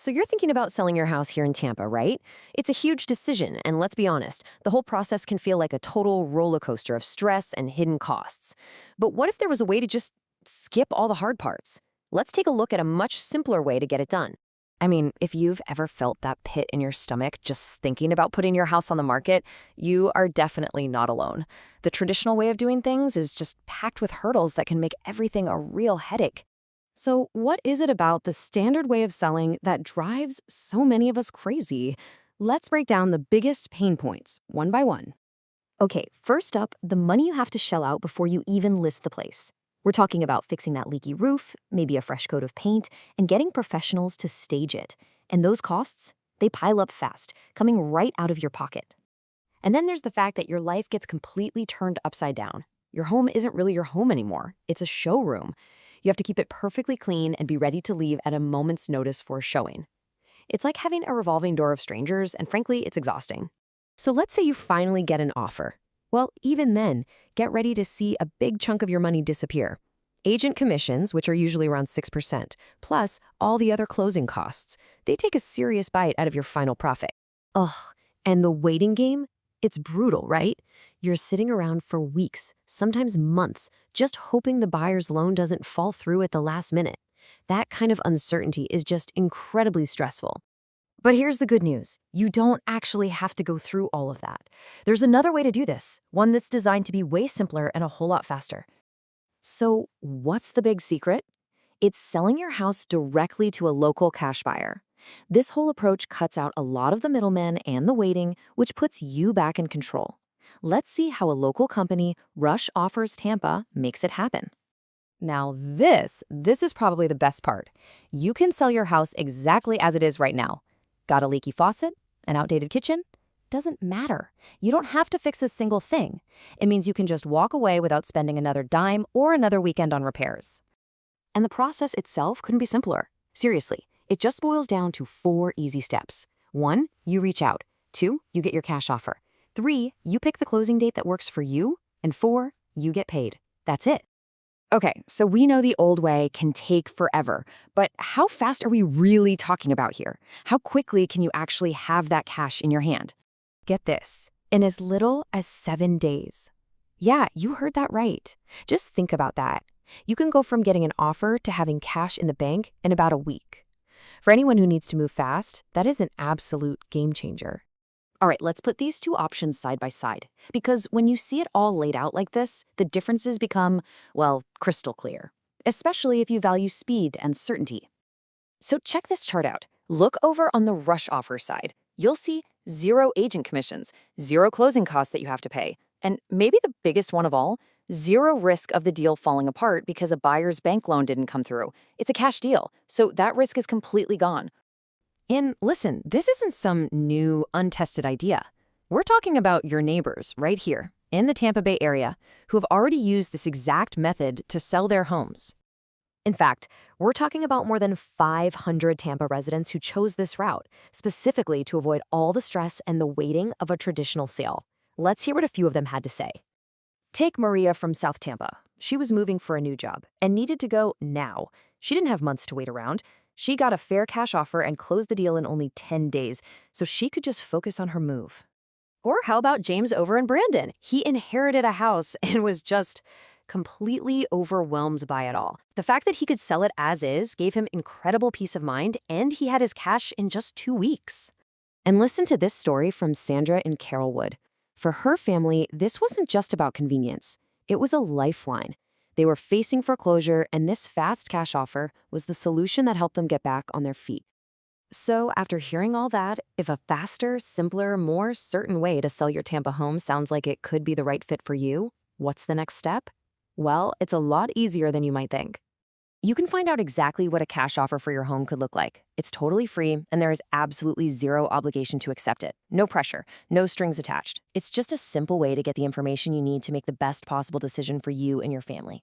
So you're thinking about selling your house here in Tampa, right? It's a huge decision, and let's be honest, the whole process can feel like a total roller coaster of stress and hidden costs. But what if there was a way to just skip all the hard parts? Let's take a look at a much simpler way to get it done. I mean, if you've ever felt that pit in your stomach just thinking about putting your house on the market, you are definitely not alone. The traditional way of doing things is just packed with hurdles that can make everything a real headache. So, what is it about the standard way of selling that drives so many of us crazy? Let's break down the biggest pain points one by one. Okay, first up, the money you have to shell out before you even list the place. We're talking about fixing that leaky roof, maybe a fresh coat of paint, and getting professionals to stage it. And those costs, they pile up fast, coming right out of your pocket. And then there's the fact that your life gets completely turned upside down. Your home isn't really your home anymore. It's a showroom. You have to keep it perfectly clean and be ready to leave at a moment's notice for a showing. It's like having a revolving door of strangers, and frankly, it's exhausting. So let's say you finally get an offer. Well, even then, get ready to see a big chunk of your money disappear. Agent commissions, which are usually around 6%, plus all the other closing costs, they take a serious bite out of your final profit. Ugh, and the waiting game? It's brutal, right? You're sitting around for weeks, sometimes months, just hoping the buyer's loan doesn't fall through at the last minute. That kind of uncertainty is just incredibly stressful. But here's the good news. You don't actually have to go through all of that. There's another way to do this, one that's designed to be way simpler and a whole lot faster. So, what's the big secret? It's selling your house directly to a local cash buyer. This whole approach cuts out a lot of the middlemen and the waiting, which puts you back in control. Let's see how a local company, Rush Offers Tampa, makes it happen. Now this is probably the best part. You can sell your house exactly as it is right now. Got a leaky faucet? An outdated kitchen? Doesn't matter. You don't have to fix a single thing. It means you can just walk away without spending another dime or another weekend on repairs. And the process itself couldn't be simpler. Seriously, it just boils down to 4 easy steps. 1, you reach out. 2, you get your cash offer. 3, you pick the closing date that works for you. And 4, you get paid. That's it. Okay, so we know the old way can take forever, but how fast are we really talking about here? How quickly can you actually have that cash in your hand? Get this, in as little as 7 days. Yeah, you heard that right. Just think about that. You can go from getting an offer to having cash in the bank in about a week. For anyone who needs to move fast, that is an absolute game changer. All right, let's put these two options side by side, because when you see it all laid out like this, the differences become, well, crystal clear, especially if you value speed and certainty. So check this chart out. Look over on the Rush Offer side. You'll see 0 agent commissions, 0 closing costs that you have to pay, and maybe the biggest one of all, 0 risk of the deal falling apart because a buyer's bank loan didn't come through. It's a cash deal, so that risk is completely gone. And listen, this isn't some new, untested idea. We're talking about your neighbors right here in the Tampa Bay area who have already used this exact method to sell their homes. In fact, we're talking about more than 500 Tampa residents who chose this route, specifically to avoid all the stress and the waiting of a traditional sale. Let's hear what a few of them had to say. Take Maria from South Tampa. She was moving for a new job and needed to go now. She didn't have months to wait around. She got a fair cash offer and closed the deal in only 10 days, so she could just focus on her move. Or how about James over in Brandon? He inherited a house and was just completely overwhelmed by it all. The fact that he could sell it as is gave him incredible peace of mind, and he had his cash in just 2 weeks. And listen to this story from Sandra in Carrollwood. For her family, this wasn't just about convenience. It was a lifeline. They were facing foreclosure, and this fast cash offer was the solution that helped them get back on their feet. So after hearing all that, if a faster, simpler, more certain way to sell your Tampa home sounds like it could be the right fit for you, what's the next step? Well, it's a lot easier than you might think. You can find out exactly what a cash offer for your home could look like. It's totally free, and there is absolutely 0 obligation to accept it. No pressure, no strings attached. It's just a simple way to get the information you need to make the best possible decision for you and your family.